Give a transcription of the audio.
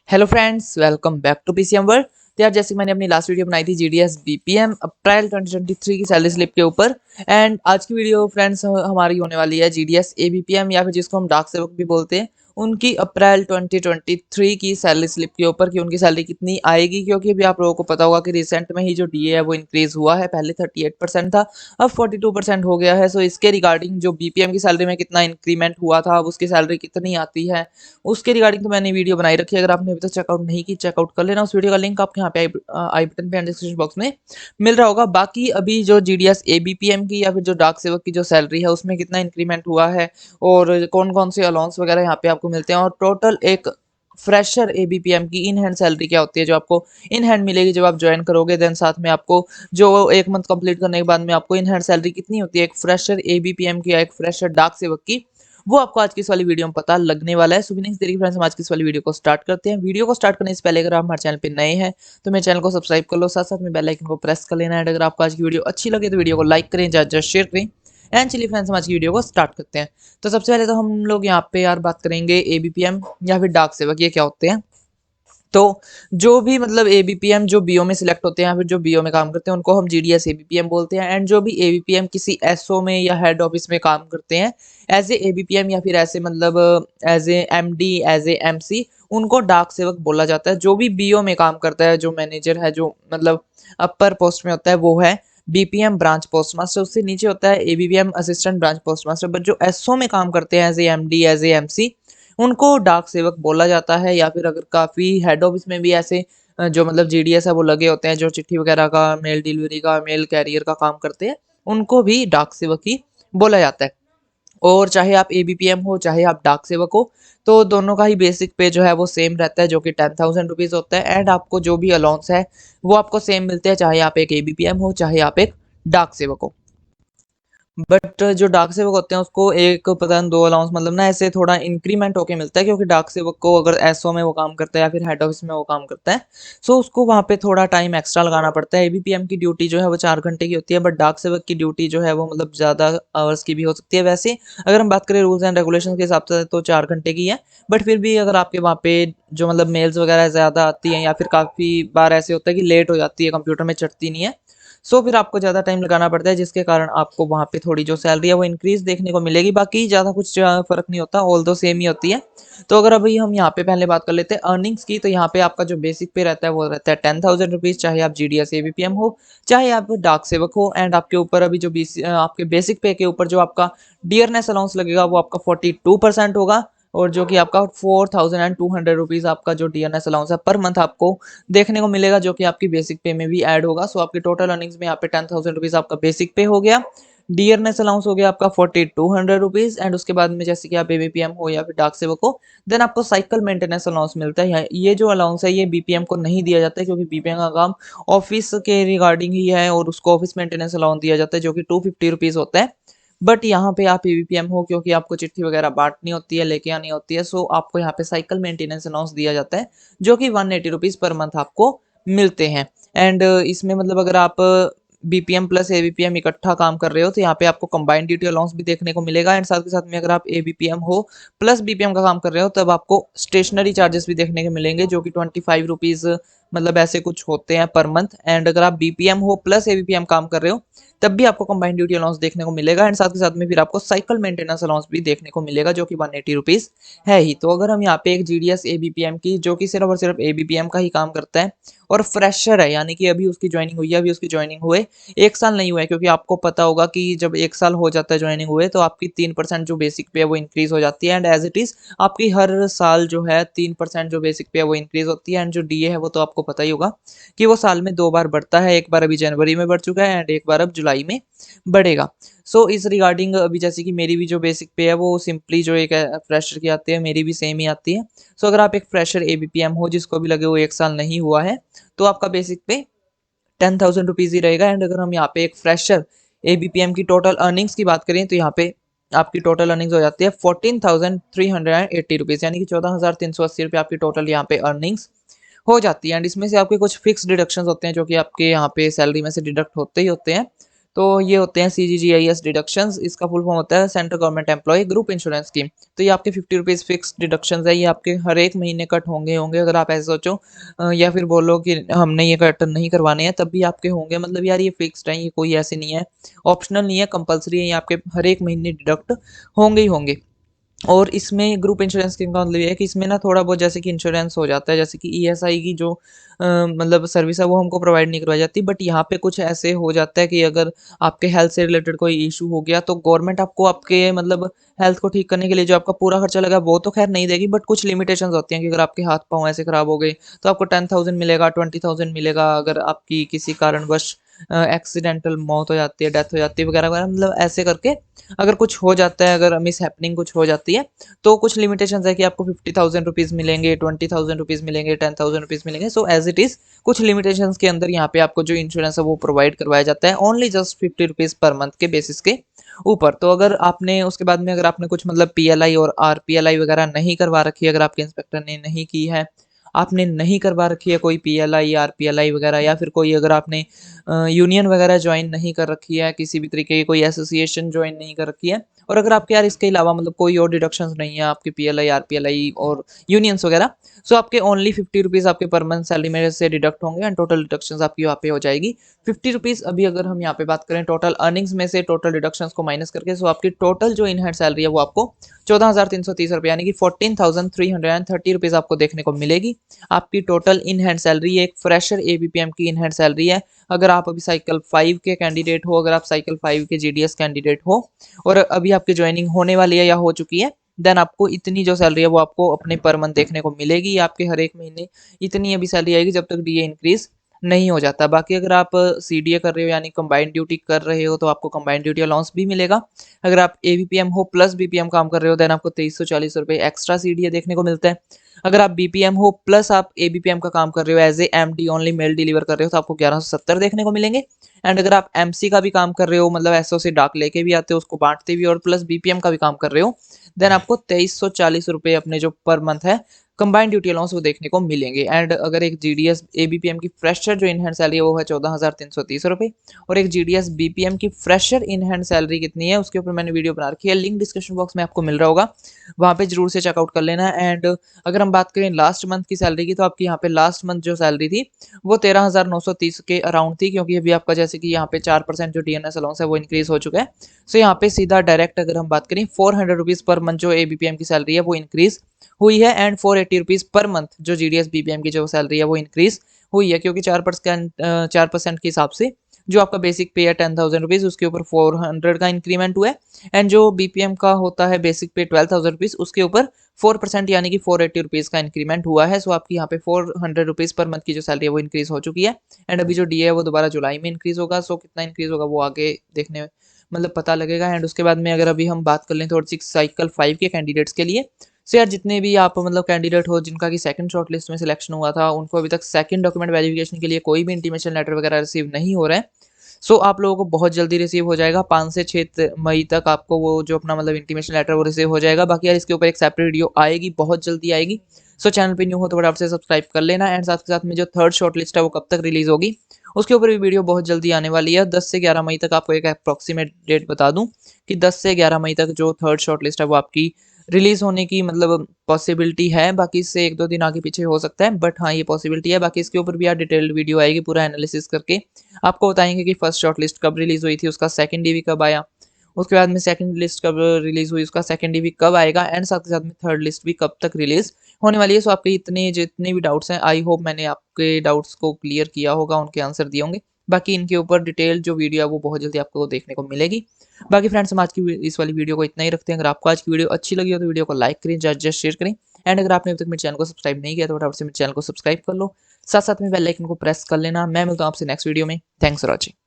Hello friends, welcome back to PCM world. तो यार, जैसे कि मैंने अपनी लास्ट वीडियो बनाई थी जीडीएस बीपीएम अप्रैल 2023 की सैलरी स्लिप के ऊपर। एंड आज की वीडियो फ्रेंड्स हमारी होने वाली है जीडीएस एबीपीएम या फिर जिसको हम डाक सेवक भी बोलते हैं, उनकी अप्रैल 2023 की सैलरी स्लिप के ऊपर कि उनकी सैलरी कितनी आएगी। क्योंकि अभी आप लोगों को पता होगा कि रिसेंट में ही जो डीए है वो इंक्रीज हुआ है। पहले 38% था, अब 42% हो गया है। सो इसके रिगार्डिंग जो बीपीएम की सैलरी में कितना इंक्रीमेंट हुआ था, अब उसकी सैलरी कितनी आती है, उसके रिगार्डिंग तो मैंने वीडियो बनाई रखी है। अगर आपने अभी तक चेकआउट नहीं की, चेकआउट कर लेना। उस वीडियो का लिंक आपके यहाँ पे आई बटन पे एंड डिस्क्रिप्शन बॉक्स में मिल रहा होगा। बाकी अभी जो जीडीएस एबीपीएम की या फिर जो डाक सेवक की जो सैलरी है उसमें कितना इंक्रीमेंट हुआ है और कौन कौन से अलाउंस वगैरह यहाँ पे आपको मिलते हैं, और टोटल एक फ्रेशर एबीपीएम की इन हैंड सैलरी क्या होती है जो आपको इन हैंड मिलेगी जब आप ज्वाइन करोगे। देन साथ में आपको जो एक मंथ कंप्लीट करने के बाद में आपको इन हैंड सैलरी कितनी होती है एक फ्रेशर एबीपीएम की या एक फ्रेशर डाक सेवक की, वो आपको आज की इस वाली वीडियो में पता लगने वाला है। सो बिना किसी देरी के फ्रेंड्स, हम आज की इस वाली वीडियो को स्टार्ट करते हैं। वीडियो को स्टार्ट करने से पहले अगर आप हमारे चैनल पे नए हैं तो मेरे चैनल को सब्सक्राइब कर लो, साथ साथ में बेल आइकन को प्रेस कर लेना है। अगर आपको आज की वीडियो अच्छी लगे तो वीडियो को लाइक करें, ज़्यादा शेयर करें। एंड चलिए फ्रेंड्स, हम आज की वीडियो को स्टार्ट करते हैं। तो सबसे पहले तो हम लोग यहाँ पे यार बात करेंगे एबीपीएम या फिर डाक सेवक, ये क्या होते हैं। तो जो भी मतलब एबीपीएम जो बीओ में सिलेक्ट होते हैं या फिर जो बीओ में काम करते हैं उनको हम जीडीएस एबीपीएम बोलते हैं। एंड जो भी एबीपीएम किसी एसओ में या हेड ऑफिस में काम करते हैं एज ए एबीपीएम या फिर ऐसे मतलब as a MD, as a MC, उनको डाक सेवक बोला जाता है। जो भी बीओ में काम करता है, जो मैनेजर है, जो मतलब अपर पोस्ट में होता है, वो है बीपीएम ब्रांच पोस्ट मास्टर। उससे नीचे होता है ABPM assistant branch post master. But जो एसओ में काम करते हैं as a MD, as a MC, उनको डाक सेवक बोला जाता है। या फिर अगर काफ़ी हेड ऑफिस में भी ऐसे जो मतलब जीडीएस है वो लगे होते हैं, जो चिट्ठी वगैरह का, मेल डिलीवरी का, मेल कैरियर का काम करते हैं, उनको भी डाक सेवक ही बोला जाता है। और चाहे आप एबीपीएम हो चाहे आप डाक सेवक हो, तो दोनों का ही बेसिक पे जो है वो सेम रहता है, जो कि 10,000 रुपीज़ होता है। एंड आपको जो भी अलाउंस है वो आपको सेम मिलते हैं, चाहे आप एक एबीपीएम हो चाहे आप एक डाक सेवक हो। बट जो डाक सेवक होते हैं उसको एक पता नहीं दो अलाउंस मतलब ना ऐसे थोड़ा इंक्रीमेंट होके मिलता है। क्योंकि डाक सेवक को अगर एसओ में वो काम करता है या फिर हेड ऑफिस में वो काम करता है, सो उसको वहाँ पे थोड़ा टाइम एक्स्ट्रा लगाना पड़ता है। एबीपीएम की ड्यूटी जो है वो 4 घंटे की होती है, बट डाक सेवक की ड्यूटी जो है वो मतलब ज़्यादा आवर्स की भी हो सकती है। वैसे अगर हम बात करें रूल्स एंड रेगुलेशन के हिसाब से तो 4 घंटे की है। बट फिर भी अगर आपके वहाँ पे जो मतलब मेल्स वगैरह ज़्यादा आती हैं या फिर काफ़ी बार ऐसे होता है कि लेट हो जाती है, कंप्यूटर में चढ़ती नहीं है, सो फिर आपको ज़्यादा टाइम लगाना पड़ता है, जिसके कारण आपको वहाँ पे थोड़ी जो सैलरी है वो इंक्रीज़ देखने को मिलेगी। बाकी ज़्यादा कुछ फ़र्क नहीं होता, ऑल दो सेम ही होती है। तो अगर अभी हम यहाँ पे पहले बात कर लेते हैं अर्निंग्स की, तो यहाँ पे आपका जो बेसिक पे रहता है वो रहता है 10,000 रुपीज़, चाहे आप जीडीएस एबीपीएम हो चाहे आप डाक सेवक हो। एंड आपके ऊपर अभी जो आपके बेसिक पे के ऊपर जो आपका डियरनेस अलाउंस लगेगा वो आपका 42% होगा। और जो कि आपका 4,200 रुपीज़ आपका जो डीएनएस अलाउंस है पर मंथ आपको देखने को मिलेगा, जो कि आपकी बेसिक पे में भी ऐड होगा। सो आपकी टोटल अर्निंग्स में यहाँ पे 10,000 रुपीज़ आपका बेसिक पे हो गया, डियरनेस अलाउंस हो गया आपका 4,200 रुपीज़। एंड उसके बाद में जैसे कि आप एबीपीएम हो या फिर डाक सेवक हो, देन आपको साइकिल मेंटेनेंस अलाउंस मिलता है। ये जो अलाउंस है ये बीपीएम को नहीं दिया जाता है, क्योंकि बीपीएम का काम ऑफिस के रिगार्डिंग ही है और उसको ऑफिस मेंटेनेंस अलाउंस दिया जाता है, जो कि 250 रुपीज़ होता है। बट यहाँ पे आप एबीपीएम हो, क्योंकि आपको चिट्ठी वगैरह बांटनी होती है, लेके आनी होती है, सो आपको यहाँ पे साइकिल मेंटेनेंस अलाउंस दिया जाता है, जो कि 180 रुपीज़ पर मंथ आपको मिलते हैं। एंड इसमें मतलब अगर आप बीपीएम प्लस एबीपीएम इकट्ठा काम कर रहे हो तो यहाँ पे आपको कंबाइंड ड्यूटी अलाउंस भी देखने को मिलेगा। एंड साथ के साथ में अगर आप एबीपीएम हो प्लस बीपीएम का काम कर रहे हो तब आपको स्टेशनरी चार्जेस भी देखने को मिलेंगे, जो कि 25 रुपीज़ मतलब ऐसे कुछ होते हैं पर मंथ। एंड अगर आप बीपीएम हो प्लस एबीपीएम काम कर रहे हो तब भी आपको कंबाइंड ड्यूटी अलाउंस देखने को मिलेगा। एंड साथ के साथ में फिर आपको साइकिल मेंटेनेंस अलाउंस भी देखने को मिलेगा, जो कि 180 रुपीज़ है ही। तो अगर हम यहाँ पे एक जीडीएस एबीपीएम की, जो कि सिर्फ और सिर्फ एबीपीएम का ही काम करता है और फ्रेशर है, यानी कि अभी उसकी ज्वाइनिंग हुई है, अभी उसकी ज्वाइनिंग हुए 1 साल नहीं हुआ है, क्योंकि आपको पता होगा कि जब 1 साल हो जाता है ज्वाइनिंग हुए तो आपकी 3% जो बेसिक पे है वो इंक्रीज हो जाती है। एंड एज इट इज़ आपकी हर साल जो है 3% जो बेसिक पे है वो इंक्रीज होती है। एंड जो डीए है वो तो आपको पता ही होगा कि वो साल में 2 बार बढ़ता है, एक बार अभी जनवरी में बढ़ चुका है एंड एक बार अब जुलाई में बढ़ेगा। सो इस रिगार्डिंग अभी जैसे कि मेरी भी जो बेसिक पे है वो सिंपली जो एक फ्रेशर की आती है, मेरी भी सेम ही आती है। सो अगर आप एक फ्रेशर एबीपीएम हो जिसको भी लगे वो 1 साल नहीं हुआ है, तो आपका बेसिक पे 10,000 रुपीज़ ही रहेगा। एंड अगर हम यहाँ पे एक फ्रेशर एबीपीएम की टोटल अर्निंग्स की बात करें तो यहाँ पे आपकी टोटल अर्निंग्स हो जाती है 14,380 रुपीज़, यानी कि 14,380 रुपये आपकी टोटल यहाँ पे अर्निंग्स हो जाती है। एंड इसमें से आपके कुछ फिक्स डिडक्शंस होते हैं, जो कि आपके यहाँ पे सैलरी में से डिडक्ट होते ही होते हैं। तो ये होते हैं CGGIS डिडक्शंस। इसका फुल फॉर्म होता है central government employ group insurance scheme. तो ये आपके 50 रुपीज़ फिक्स डिडक्शंस है, ये आपके हर एक महीने कट होंगे होंगे अगर आप ऐसे सोचो, या फिर बोलो कि हमने ये कट नहीं करवाने हैं तब भी आपके होंगे। मतलब यार ये फिक्स्ड है, ये कोई ऐसे नहीं है, ऑप्शनल नहीं है, कंपलसरी है, ये आपके हर एक महीने डिडक्ट होंगे ही होंगे। और इसमें ग्रुप इंश्योरेंस स्कीम का मतलब ये है कि इसमें ना थोड़ा बहुत जैसे कि इंश्योरेंस हो जाता है, जैसे कि ईएसआई की जो मतलब सर्विस है वो हमको प्रोवाइड नहीं करवाई जाती, बट यहाँ पे कुछ ऐसे हो जाता है कि अगर आपके हेल्थ से रिलेटेड कोई इशू हो गया तो गवर्नमेंट आपको आपके मतलब हेल्थ को ठीक करने के लिए जो आपका पूरा खर्चा लगा वो तो खैर नहीं देगी, बट कुछ लिमिटेशंस होती हैं कि अगर आपके हाथ पाँव ऐसे खराब हो गए तो आपको 10,000 मिलेगा, 20,000 मिलेगा। अगर आपकी किसी कारणवश एक्सीडेंटल मौत हो जाती है, डेथ हो जाती है वगैरह वगैरह, मतलब ऐसे करके अगर कुछ हो जाता है, अगर मिस हैपनिंग कुछ हो जाती है तो कुछ लिमिटेशंस है कि आपको 50,000 रुपीज़ मिलेंगे, 20,000 रुपीज़ मिलेंगे, 10,000 रुपीज़ मिलेंगे। सो एज इट इज़ कुछ लिमिटेशंस के अंदर यहाँ पे आपको जो इंश्योरेंस है वो प्रोवाइड करवाया जाता है, only just 50 rupees per month के बेसिस के ऊपर। तो अगर आपने उसके बाद में अगर आपने कुछ मतलब पीएलआई और आरपीएलआई वगैरह नहीं करवा रखी है, अगर आपके इंस्पेक्टर ने नहीं की है, आपने नहीं करवा रखी है कोई पीएलआई आरपीएलआई वगैरह, या फिर कोई अगर आपने यूनियन वगैरह ज्वाइन नहीं कर रखी है, किसी भी तरीके की कोई एसोसिएशन ज्वाइन नहीं कर रखी है, और अगर आपके यार इसके अलावा मतलब कोई और डिडक्शंस नहीं है आपके पीएलआई आरपीएलआई और यूनियंस वगैरह, सो आपके ओनली 50 रुपीज़ आपके पर मंथ सैलरी में से डिडक्ट होंगे एंड टोटल डिडक्शंस आपकी यहाँ पे हो जाएगी 50 रुपीज़। अभी अगर हम यहाँ पे बात करें टोटल अर्निंग्स में से टोटल डिडक्शंस को माइनस करके, सो आपकी टोटल जो इन हैंड सैलरी है वो आपको 14,330 रुपये यानी कि 14,330 रुपीज़ आपको देखने को मिलेगी। आपकी टोटल इन हैंड सैलरी एक फ्रेशर एबीपीएम की इन हैंड सैलरी है। अगर आप अभी साइकिल 5 के कैंडिडेट हो, अगर आप साइकिल 5 के जीडीएस कैंडिडेट हो और अभी आपकी ज्वाइनिंग होने वाली है या हो चुकी है, देन आपको इतनी जो सैलरी है वो आपको अपने पर मंथ देखने को मिलेगी। आपके हर एक महीने इतनी अभी सैलरी आएगी जब तक डीए इंक्रीज नहीं हो जाता। बाकी अगर आप सीडीए कर रहे हो यानी कंबाइंड ड्यूटी कर रहे हो तो आपको कंबाइंड ड्यूटी अलाउंस भी मिलेगा। अगर आप एबीपीएम हो प्लस बीपीएम काम कर रहे हो देन आपको 2340 रुपये एक्स्ट्रा सीडीए देखने को मिलता है। अगर आप बीपीएम हो प्लस आप एबीपीएम का काम कर रहे हो as a MD only mail deliver कर रहे हो तो आपको 1170 देखने को मिलेंगे। एंड अगर आप एमसी का भी काम कर रहे हो, मतलब एसओ से डाक लेके भी आते हो उसको बांटते भी और प्लस बीपीएम का भी काम कर रहे हो, देन आपको 2340 रुपये अपने जो पर मंथ है कंबाइंड ड्यूटी अलाउंस वो देखने को मिलेंगे। एंड अगर एक जीडीएस एबीपीएम की फ्रेशर जो इन हैंड सैलरी है वो है 14,330 रुपये, और एक जीडीएस बीपीएम की फ्रेशर इन हैंड सैलरी कितनी है उसके ऊपर मैंने वीडियो बना रखी है, लिंक डिस्क्रिप्शन बॉक्स में आपको मिल रहा होगा, वहाँ पे जरूर से चेकआउट कर लेना। एंड अगर हम बात करें लास्ट मंथ की सैलरी की तो आपकी यहाँ पे लास्ट मंथ जो सैलरी थी वो 13,930 के अराउंड थी, क्योंकि अभी आपका जैसे कि यहाँ पे 4% जो डीएनएस अलाउंस है वो इंक्रीज हो चुका है। सो यहाँ पे सीधा डायरेक्ट अगर हम बात करें 400 रुपीज़ पर मंथ जो एबीपीएम की सैलरी है वो इंक्रीज हुई है, एंड 480 रुपीज़ पर मंथ जो जीडीएस बीपीएम की जो सैलरी है वो इंक्रीज हुई है, क्योंकि 4% के हिसाब से जो आपका बेसिक पे है 10,000 रुपीज़ उसके ऊपर 400 का इंक्रीमेंट हुआ है, एंड जो बीपीएम का होता है बेसिक पे 12,000 रुपीज़ उसके ऊपर 4% यानी कि 480 रुपीज़ का इंक्रीमेंट हुआ है। सो आपकी यहाँ पे 400 रुपीज़ पर मंथ की जो सैलरी है वो इंक्रीज हो चुकी है। एंड अभी जो डीए है वो दोबारा जुलाई में इंक्रीज होगा, सो कितना इंक्रीज होगा वो आगे देखने में मतलब पता लगेगा। एंड उसके बाद में अगर अभी हम बात कर लें थोड़ी सी साइकिल 5 के कैंडिडेट्स के लिए, सो यार जितने भी आप मतलब कैंडिडेट हो जिनका कि सेकंड शॉर्ट लिस्ट में सिलेक्शन हुआ था उनको अभी तक सेकंड डॉक्यूमेंट वेरिफिकेशन के लिए कोई भी इंटीमेशन लेटर वगैरह रिसीव नहीं हो रहा है। सो आप लोगों को बहुत जल्दी रिसीव हो जाएगा, 5 से 6 मई तक आपको वो जो अपना मतलब इंटीमेशन लेटर वो रिसीव हो जाएगा। बाकी यार इसके ऊपर एक सेपरेट वीडियो आएगी, बहुत जल्दी आएगी। सो चैनल पे न्यू हो तो फटाफट से सब्सक्राइब कर लेना। एंड साथ के साथ में जो थर्ड शॉर्ट लिस्ट है वो कब तक रिलीज होगी उसके ऊपर भी वीडियो बहुत जल्दी आने वाली है। 10 से 11 मई तक आपको एक अप्रॉक्सीमेट डेट बता दूं कि 10 से 11 मई तक जो थर्ड शॉर्ट लिस्ट है वो आपकी रिलीज होने की मतलब पॉसिबिलिटी है। बाकी इससे 1-2 दिन आगे पीछे हो सकता है, बट हाँ ये पॉसिबिलिटी है। बाकी इसके ऊपर भी यार डिटेल्ड वीडियो आएगी, पूरा एनालिसिस करके आपको बताएंगे कि फर्स्ट शॉर्ट लिस्ट कब रिलीज हुई थी, उसका सेकंड डीवी कब आया, उसके बाद में सेकंड लिस्ट कब रिलीज हुई, उसका सेकंड डीवी कब आएगा, एंड साथ के साथ में थर्ड लिस्ट भी कब तक रिलीज होने वाली है। सो आपके इतने जितने भी डाउट्स हैं आई होप मैंने आपके डाउट्स को क्लियर किया होगा, उनके आंसर दिए होंगे। बाकी इनके ऊपर डिटेल जो वीडियो है वो बहुत जल्दी आपको देखने को मिलेगी। बाकी फ्रेंड्स हम आज की इस वाली वीडियो को इतना ही रखते हैं। अगर आपको आज की वीडियो अच्छी लगी हो तो वीडियो को लाइक करें, जस्ट शेयर करें, एंड अगर आपने अभी तक मेरे चैनल को सब्सक्राइब नहीं किया तो फटाफट से मेरे चैनल को सब्सक्राइब कर लो, साथ साथ में बेल आइकन को प्रेस कर लेना। मैं मिलता हूँ आपसे नेक्स्ट वीडियो में। Thanks for watching.